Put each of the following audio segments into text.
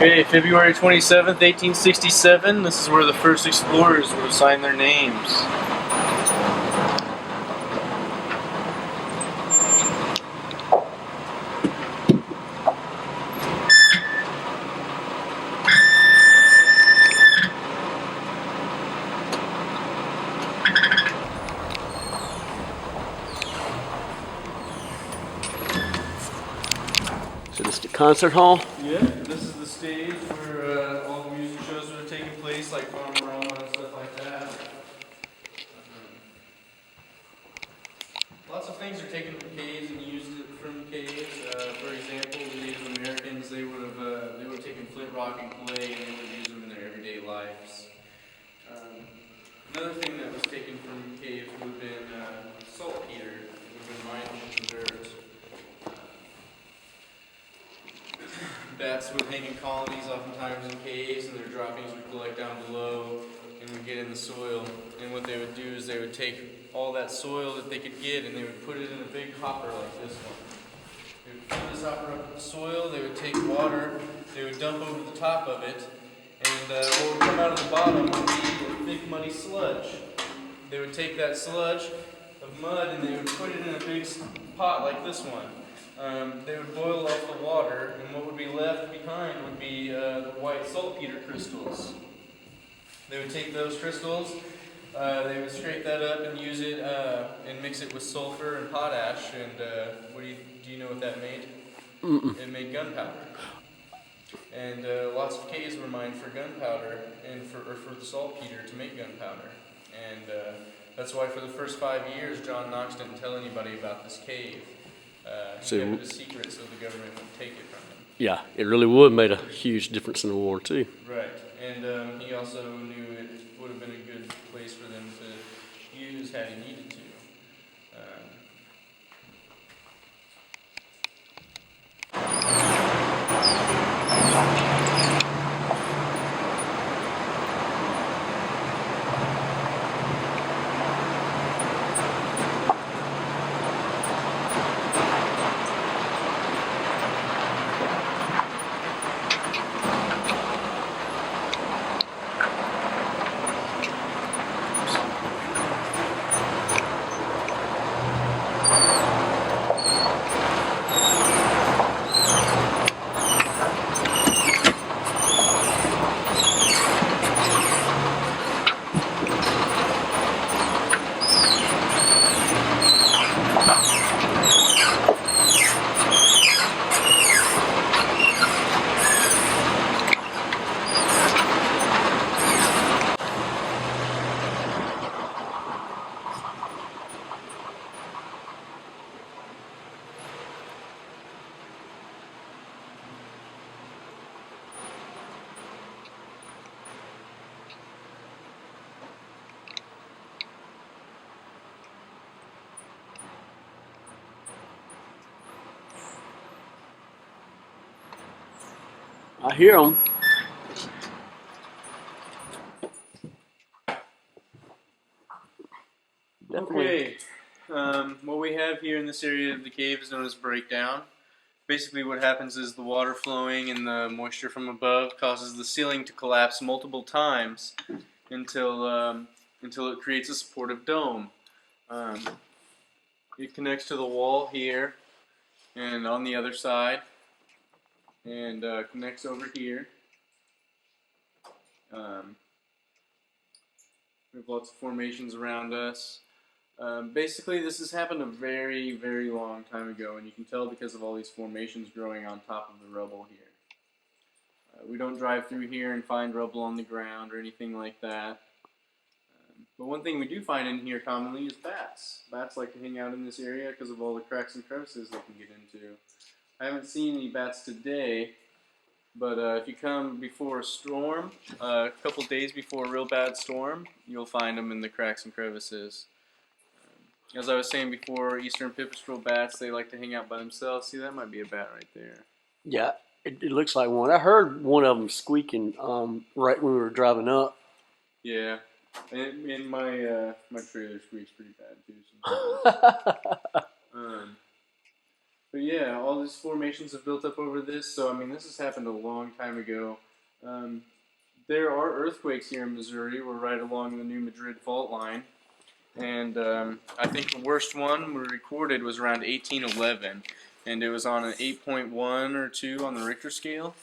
Okay, February 27th, 1867, this is where the first explorers would have signed their names. So this is the concert hall? Yeah, this is the stage where all the music shows would have taken place, like Farmerama and stuff like that. Lots of things are taken from caves and used from caves. For example, the Native Americans, they would have taken flint rock and clay and they would use them in their everyday lives. Another thing that was taken from caves would have been saltpeter. It would have been mined into dirt. Bats would hang in colonies oftentimes in caves, and their droppings would collect down below and would get in the soil. And what they would do is they would take all that soil that they could get and they would put it in a big hopper like this one. They would fill this hopper up with soil, they would take water, they would dump over the top of it, and what would come out of the bottom would be a thick muddy sludge. They would take that sludge of mud and they would put it in a big pot like this one. They would boil off the water, and what would be left behind would be the white saltpeter crystals. They would take those crystals, they would scrape that up and use it and mix it with sulfur and potash. And do you know what that made? It made gunpowder. And lots of caves were mined for gunpowder and for the saltpeter to make gunpowder. And that's why for the first 5 years, John Knox didn't tell anybody about this cave. He kept it a secret so the government wouldn't take it from him. Yeah, it really would have made a huge difference in the war too. Right, and he also knew it would have been a good place for them to use had he needed to. I hear them. Okay, what we have here in this area of the cave is known as breakdown. Basically what happens is the water flowing and the moisture from above causes the ceiling to collapse multiple times until it creates a supportive dome. It connects to the wall here and on the other side, and connects over here. We have lots of formations around us. Basically, this has happened a very, very long time ago, and you can tell because of all these formations growing on top of the rubble here. We don't drive through here and find rubble on the ground or anything like that. But one thing we do find in here commonly is bats. Bats like to hang out in this area because of all the cracks and crevices they can get into. I haven't seen any bats today, but if you come before a storm, a couple days before a real bad storm, you'll find them in the cracks and crevices. As I was saying before, eastern pipistrelle bats, they like to hang out by themselves. See, that might be a bat right there. Yeah, it looks like one. I heard one of them squeaking right when we were driving up. Yeah, and my my trailer squeaks pretty bad too sometimes. But yeah, all these formations have built up over this, so I mean, this has happened a long time ago. There are earthquakes here in Missouri. We're right along the New Madrid fault line. And I think the worst one we recorded was around 1811, and it was on an 8.1 or 2 on the Richter scale.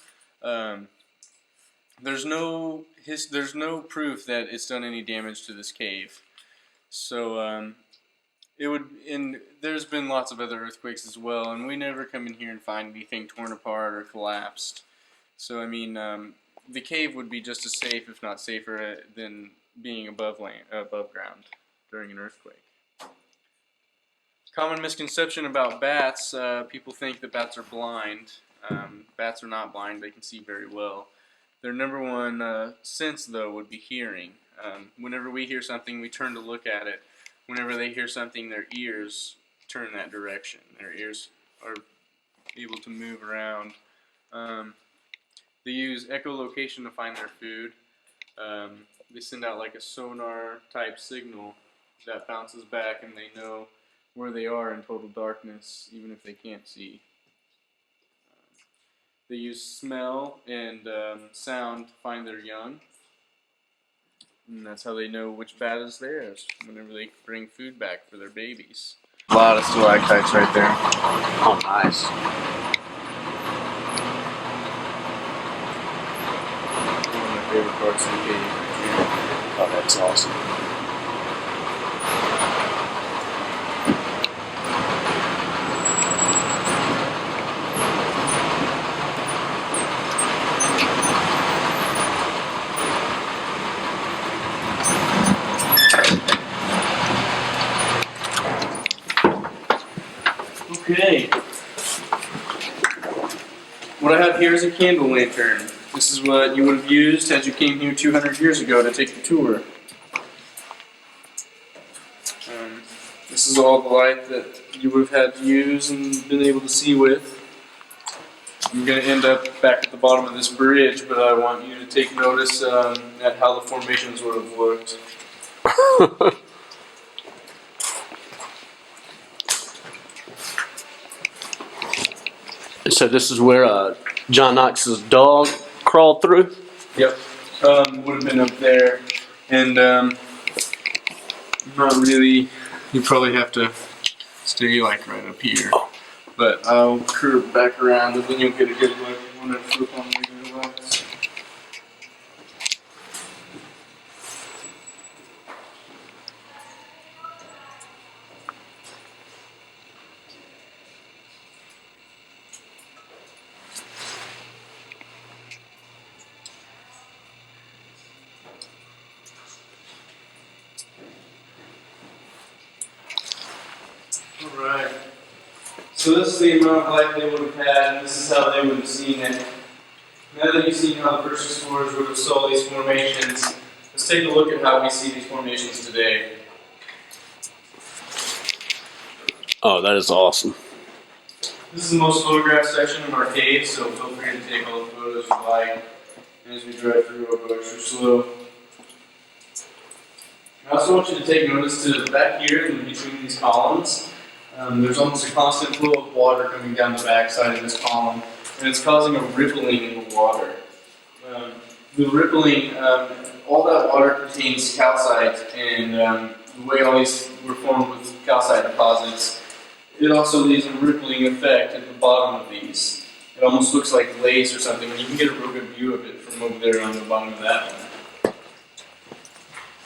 There's no proof that it's done any damage to this cave. So there's been lots of other earthquakes as well, and we never come in here and find anything torn apart or collapsed. So I mean, the cave would be just as safe, if not safer, than being above ground during an earthquake. Common misconception about bats, people think that bats are blind. Bats are not blind, they can see very well. Their number one sense, though, would be hearing. Whenever we hear something, we turn to look at it. Whenever they hear something, their ears turn that direction. Their ears are able to move around. They use echolocation to find their food. They send out like a sonar type signal that bounces back, and they know where they are in total darkness, even if they can't see. They use smell and sound to find their young, and that's how they know which bat is theirs whenever they bring food back for their babies. A lot of stalactites right there. Oh, nice. One of my favorite parts of the cave right here. Oh, that's awesome. Okay. What I have here is a candle lantern. This is what you would have used as you came here 200 years ago to take the tour. This is all the light that you would have had to use and been able to see with. I'm going to end up back at the bottom of this bridge, but I want you to take notice at how the formations would have looked. So this is where John Knox's dog crawled through? Yep. Would have been up there. And not really, you probably have to stay like right up here. But I'll curve back around and then you'll get a good look when I flip on the lights. Alright, so this is the amount of light they would have had, and this is how they would have seen it. Now that you've seen how the first explorers would have saw these formations, let's take a look at how we see these formations today. Oh, that is awesome. This is the most photographed section of our cave, so feel free to take all the photos you like. And as we drive through, I'll go extra slow. I also want you to take notice to back here in between these columns. There's almost a constant flow of water coming down the backside of this column, and it's causing a rippling in the water. The rippling, all that water contains calcite, and the way all these were formed with calcite deposits, it also leaves a rippling effect at the bottom of these. It almost looks like lace or something, and you can get a real good view of it from over there on the bottom of that one.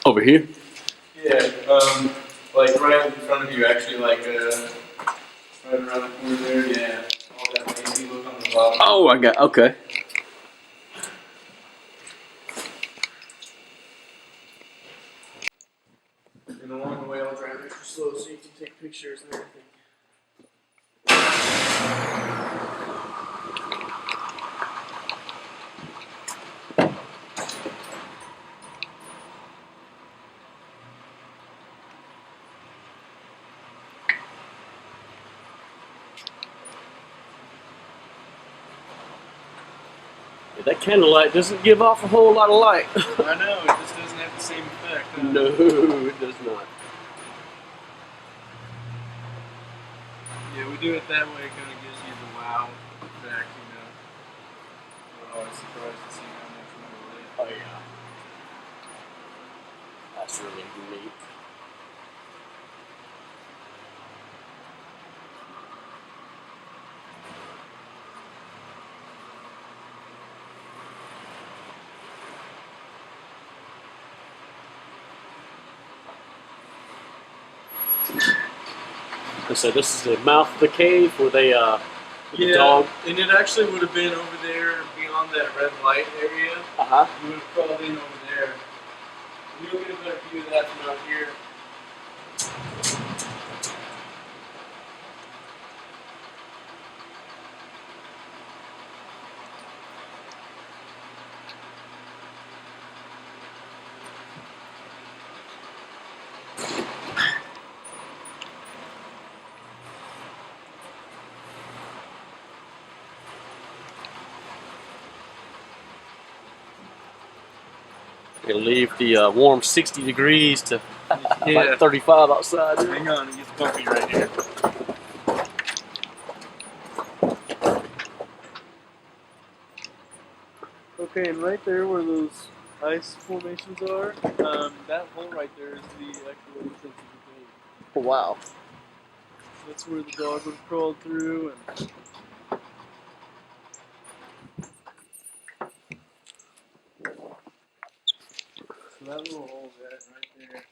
Over here? Yeah, like right in front of you, actually, like right around the corner there. Yeah, all that lazy look on the bottom. Oh, I got, okay. And along the way, I'll drive extra slow so you can take pictures and everything. Yeah, that candlelight doesn't give off a whole lot of light. I know, it just doesn't have the same effect. Huh? No, it does not. Yeah, we do it that way, it kind of gives you the wow effect, you know. We're always surprised to see how much more lit. Oh, yeah. That's really neat. And so this is the mouth of the cave where they, the dog. And it actually would have been over there beyond that red light area. Uh-huh. You would have crawled in over there. You'll get a better view of that from out here. They leave the warm 60 degrees to Yeah. like 35 outside. Hang on, it gets bumpy right here. Okay, and right there where those ice formations are, that hole right there is the actual entrance of the cave. Oh, wow. That's where the dog would have crawled through, and so that little hole right there.